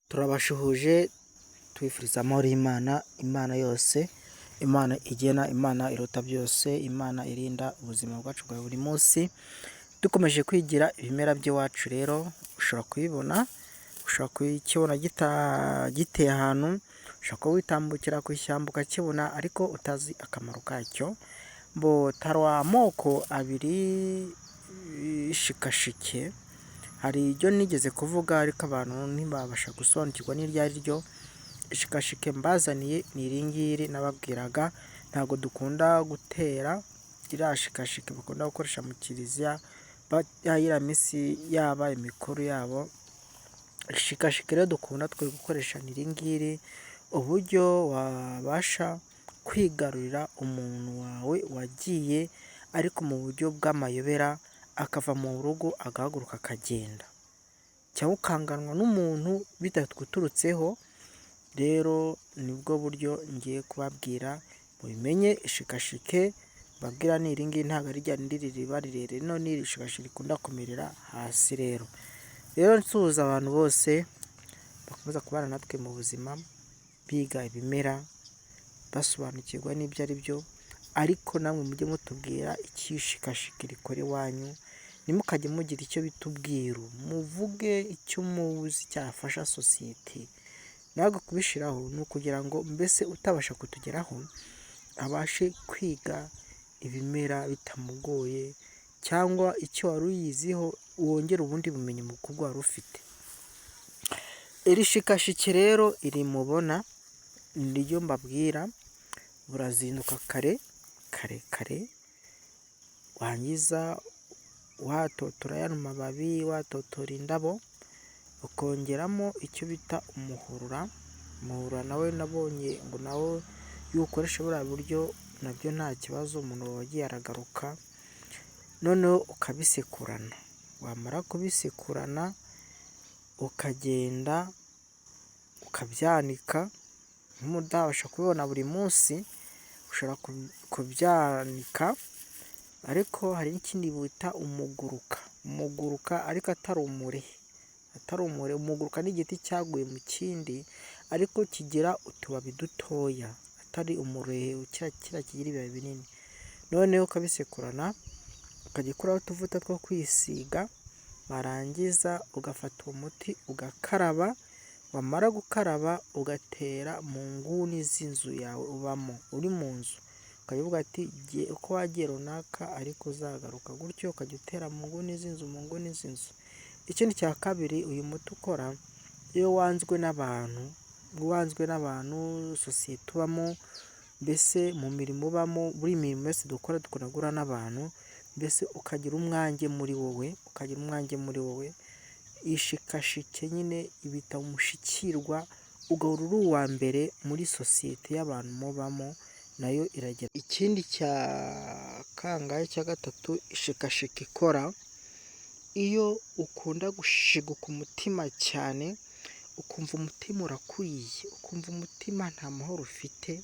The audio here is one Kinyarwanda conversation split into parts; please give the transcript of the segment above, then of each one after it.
Turabashuhuje twifuriza amahoro y'Imana, Imana yose, Imana igena, Imana iruta byose, Imana irinda ubuzima bwacu bwa buri munsi. Dukomeje kwigira ibimera by'iwacu rero, ushobora kubibona, ushobora kukibona giteye ahantu, ushobora kuba witambukira ku ishyamba ukakibona ariko utazi akamaro kacyo. Hari amoko abiri y'ishikashike, hari iryo nigeze kuvuga ariko abantu ntibabasha gusobanukirwa n'iryo ari ryo. Ishikashike mbazaniye ni iri ngiri nababwiraga, ntabwo dukunda gutera iriya shikashike bakunda gukoresha mu kiliziya iriya misi yaba imikuru yabo. Ishikashike rero dukunda twe gukoresha ni iri ngiri, uburyo wabasha kwigarurira umuntu wawe wagiye ariko mu buryo bw'amayobera, akava mu rugo agahaguruka akagenda, cyangwa ukanganwa n'umuntu bitaguturutseho. Rero nibwo buryo ngiye kubabwira mubimenye. Ishikashike babwira ni iri ngiri, ntabwo ari rya rindi riba rirerire, rino ni ishikashike rikunda kumerera hasi. Rero nsuhuza abantu bose bakomeza kubana natwe mu buzima, biga ibimera, basobanukirwa n'ibyo ari byo, ariko namwe mujye mutubwira icyo ishikashike rikora iwanyu. Ntimukajye mugira icyo bita ubwiru, muvuge icyo muzi cyafasha sosiyete. Ntabwo kubishyiraho ni ukugira ngo mbese utabasha kutugeraho abashe kwiga ibimera bitamugoye, cyangwa icyo wari uyiziho wongera ubundi bumenyi mu kubwo wari ufite. Iri shikashike rero iri mubona niryo mbabwira, burazinduka kare wangiza watotora ya mababi, watotora indabo, ukongeramo icyo bita umuhurura. Umuhurura nawe nabonye ngo nawe iyo ukoresha buriya buryo nabyo nta kibazo, umuntu wagiye aragaruka. Noneho ukabisekurana, wamara kubisekurana ukagenda ukabyanika. Nk'umutabasha kubibona buri munsi ushobora kubyanika, ariko hari n'ikindi bita umuguruka ariko atari umurehe. Umuguruka ni igiti cyaguye mu kindi ariko kigira utubabi dutoya, atari umurehe kiriya kigira ibibabi binini. Noneho ukabisekurana ukagikuraho utuvuta two kwisiga, warangiza ugafata uwo muti ugakaraba. Wamara gukaraba ugatera mu nguni z'inzu yawe ubamo, uri mu nzu ukajya uvuga ati uko wagiye runaka ariko uzagaruka, gutyo ukajya utera mu nguni z'inzu. Ikindi cya kabiri uyu muti ukora, iyo wanzwe n'abantu, sosiyete ubamo, mbese mu mirimo ubamo, buri mirimo yose dukora dukoragura n'abantu, mbese ukagira umwange muri wowe, ishikashike nyine ibita umushikirwa, ugahora uri uwa mbere muri sosiyete y'abantu mubamo, nayo iragera. Ikindi cya gatatu ishikashike ikora, iyo ukunda gushiguka umutima cyane, ukumva umutima urakwiye, ukumva umutima nta mahoro ufite,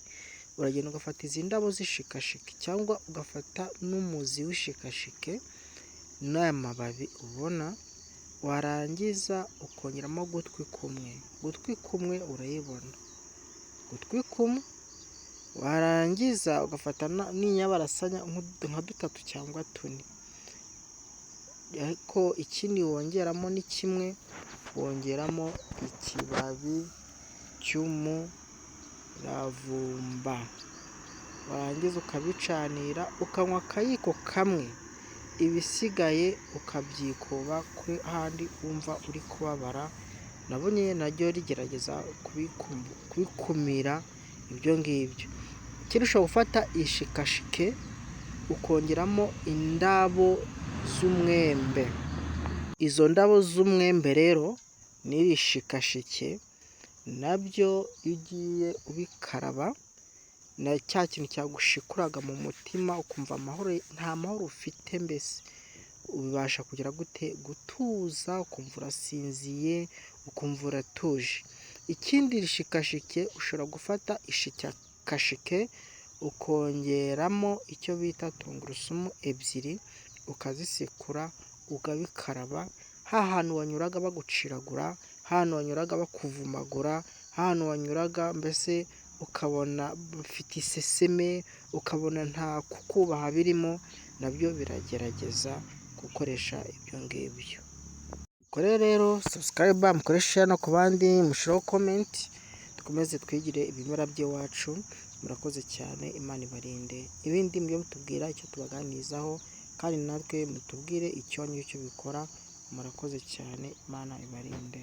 uragenda ugafata izi ndabo z'ishikashike cyangwa ugafata n'umuzi w'ishikashike n'aya mababi ubona, warangiza ukongeramo gutwi kumwe urayibona, gutwi kumwe, warangiza ugafata n'inyabarasanya nka 3 cyangwa 4. Ariko ikindi wongeramo ni kimwe, wongeramo ikibabi cy'umuravumba, warangiza ukabicanira ukanywa akayiko kamwe, ibisigaye ukabyikoba kuri handi wumva uri kubabara. Nabonye naryo rigerageza kubikumira ibyo ngibyo. Ikindi ushobora gufata ishikashike ukongeramo indabo z'umwembe. Izo ndabo z'umwembe rero n'iri shikashike nabyo iyo ugiye ubikaraba, na cya kintu cyagushikuraga mu mutima ukumva nta mahoro ufite, mbese ubasha kugira gutuza, ukumva urasinziye, ukumva uratuje. Ikindi ishikashike ushobora gufata ishikashike ukongeramo icyo bita tungurusumu 2, ukazisekura ukabikaraba, hantu wanyuraga baguciragura hano wanyuraga bakuvumagura, hano wanyuraga mbese ukabona bafite iseseme, ukabona nta kukubaha birimo, nabyo biragerageza gukoresha ibyo ngibyo. Mukore rero subscribe, mukoreshe no ku bandi, mushireho comment, dukomeze twigire ibimera by'iwacu. Murakoze cyane, Imana ibarinde. Ibindi mujye mutubwira icyo tubaganirizaho, kandi natwe mutubwire icyo bikora. Murakoze cyane, Imana ibarinde.